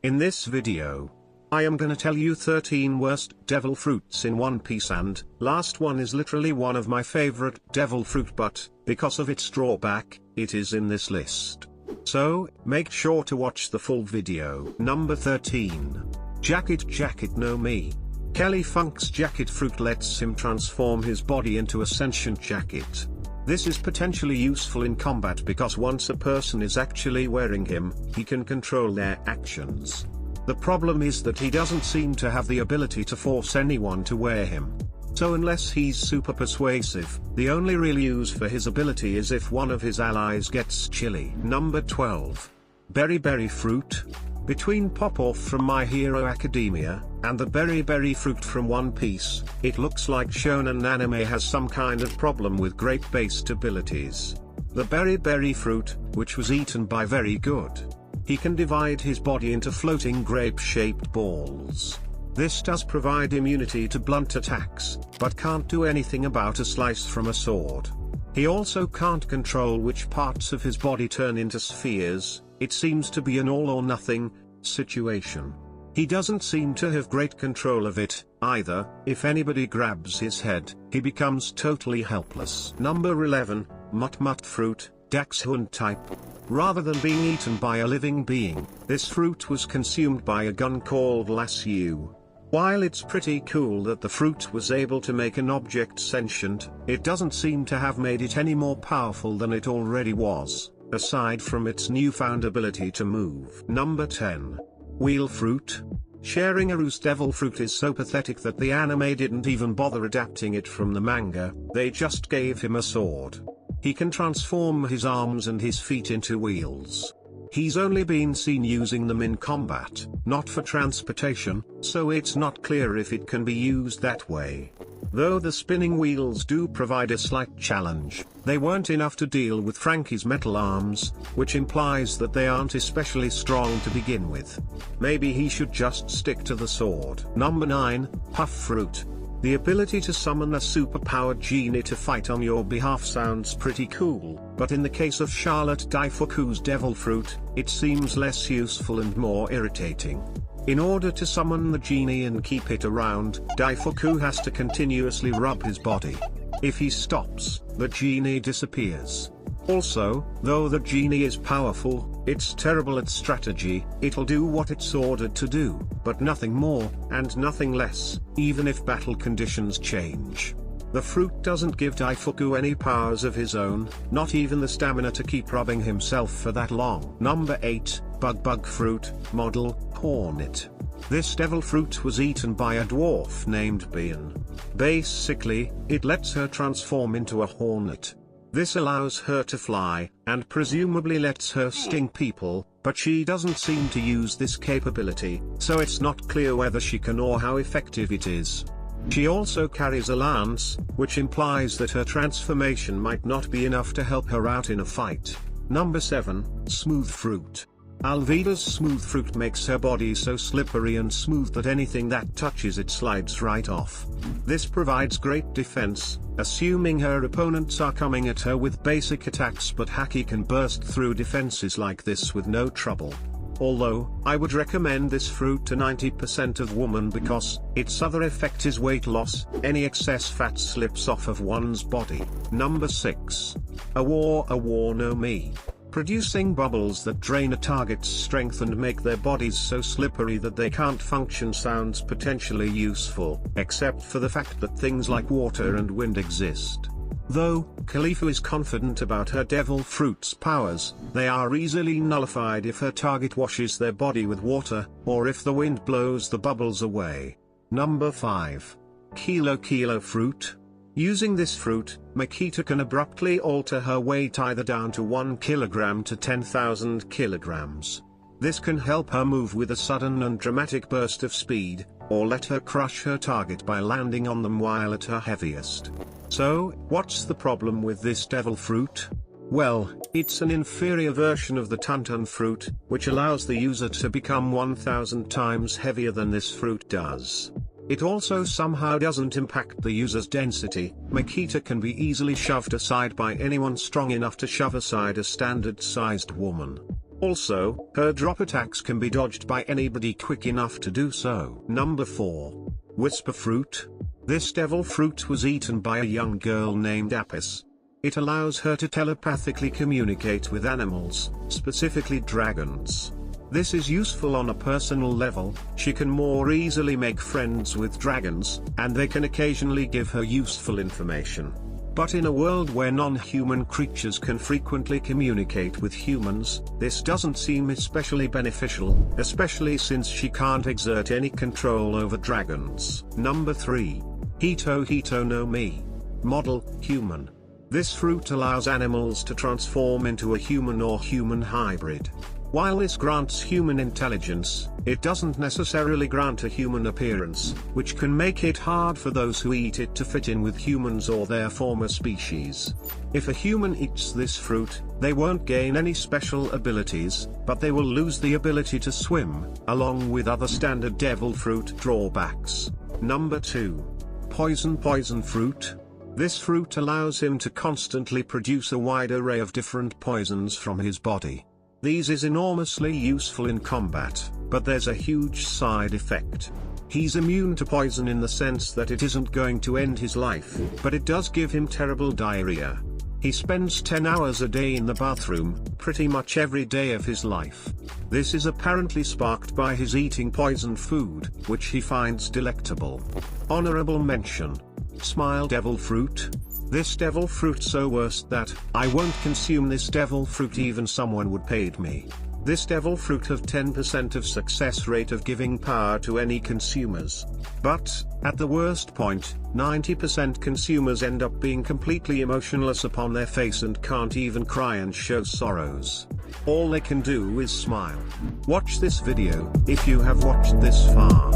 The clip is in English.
In this video, I am gonna tell you 13 worst devil fruits in One Piece, and last one is literally one of my favorite devil fruit, but because of its drawback, it is in this list. So, make sure to watch the full video. Number 13. Jacket no Mi. Kelly Funk's jacket fruit lets him transform his body into a sentient jacket. This is potentially useful in combat because once a person is actually wearing him, he can control their actions. The problem is that he doesn't seem to have the ability to force anyone to wear him. So unless he's super persuasive, the only real use for his ability is if one of his allies gets chilly. Number 12. Berry fruit. Between Pop-Off from My Hero Academia, and the berry fruit from One Piece, it looks like shonen anime has some kind of problem with grape-based abilities. The berry fruit, which was eaten by Very Good. He can divide his body into floating grape-shaped balls. This does provide immunity to blunt attacks, but can't do anything about a slice from a sword. He also can't control which parts of his body turn into spheres. It seems to be an all-or-nothing situation. He doesn't seem to have great control of it, either. If anybody grabs his head, he becomes totally helpless. Number 11, Mut fruit, Dachshund type. Rather than being eaten by a living being, this fruit was consumed by a gun called lasso. While it's pretty cool that the fruit was able to make an object sentient, it doesn't seem to have made it any more powerful than it already was, aside from its newfound ability to move. Number 10. Wheel fruit. Sharing a WorstDevilFruit is so pathetic that the anime didn't even bother adapting it from the manga, they just gave him a sword. He can transform his arms and his feet into wheels. He's only been seen using them in combat, not for transportation, so it's not clear if it can be used that way. Though the spinning wheels do provide a slight challenge, they weren't enough to deal with Frankie's metal arms, which implies that they aren't especially strong to begin with. Maybe he should just stick to the sword. Number 9, Puff fruit. The ability to summon a super-powered genie to fight on your behalf sounds pretty cool, but in the case of Charlotte Daifuku's devil fruit, it seems less useful and more irritating. In order to summon the genie and keep it around, Daifuku has to continuously rub his body. If he stops, the genie disappears. Also, though the genie is powerful, it's terrible at strategy. It'll do what it's ordered to do, but nothing more, and nothing less, even if battle conditions change. The fruit doesn't give Daifuku any powers of his own, not even the stamina to keep rubbing himself for that long. Number 8, Bug fruit, model, Hornet. This devil fruit was eaten by a dwarf named Bean. Basically, it lets her transform into a hornet. This allows her to fly, and presumably lets her sting people, but she doesn't seem to use this capability, so it's not clear whether she can or how effective it is. She also carries a lance, which implies that her transformation might not be enough to help her out in a fight. Number 7, Smooth fruit. Alvida's smooth fruit makes her body so slippery and smooth that anything that touches it slides right off. This provides great defense, assuming her opponents are coming at her with basic attacks, but Haki can burst through defenses like this with no trouble. Although, I would recommend this fruit to 90% of women because its other effect is weight loss. Any excess fat slips off of one's body. Number 6. Awa no Mi. Producing bubbles that drain a target's strength and make their bodies so slippery that they can't function sounds potentially useful, except for the fact that things like water and wind exist. Though Khalifa is confident about her devil fruit's powers, they are easily nullified if her target washes their body with water, or if the wind blows the bubbles away. Number 5. Kilo fruit. Using this fruit, Makita can abruptly alter her weight either down to 1 kilogram to 10,000 kilograms. This can help her move with a sudden and dramatic burst of speed, or let her crush her target by landing on them while at her heaviest. So, what's the problem with this devil fruit? Well, it's an inferior version of the Tuntun fruit, which allows the user to become 1,000 times heavier than this fruit does. It also somehow doesn't impact the user's density. Makita can be easily shoved aside by anyone strong enough to shove aside a standard-sized woman. Also, her drop attacks can be dodged by anybody quick enough to do so. Number 4. Whisper Fruit. This devil fruit was eaten by a young girl named Apis. It allows her to telepathically communicate with animals, specifically dragons. This is useful on a personal level. She can more easily make friends with dragons, and they can occasionally give her useful information. But in a world where non-human creatures can frequently communicate with humans, this doesn't seem especially beneficial, especially since she can't exert any control over dragons. Number 3. Hito no Mi. Model, human. This fruit allows animals to transform into a human or human hybrid. While this grants human intelligence, it doesn't necessarily grant a human appearance, which can make it hard for those who eat it to fit in with humans or their former species. If a human eats this fruit, they won't gain any special abilities, but they will lose the ability to swim, along with other standard devil fruit drawbacks. Number 2. Poison Fruit. This fruit allows him to constantly produce a wide array of different poisons from his body. These is enormously useful in combat, but there's a huge side effect. He's immune to poison in the sense that it isn't going to end his life, but it does give him terrible diarrhea. He spends 10 hours a day in the bathroom, pretty much every day of his life. This is apparently sparked by his eating poison food, which he finds delectable. Honorable mention. Smile Devil Fruit. This devil fruit so worst that I won't consume this devil fruit even someone would paid me. This devil fruit have 10% of success rate of giving power to any consumers. But, at the worst point, 90% consumers end up being completely emotionless upon their face and can't even cry and show sorrows. All they can do is smile. Watch this video, if you have watched this far.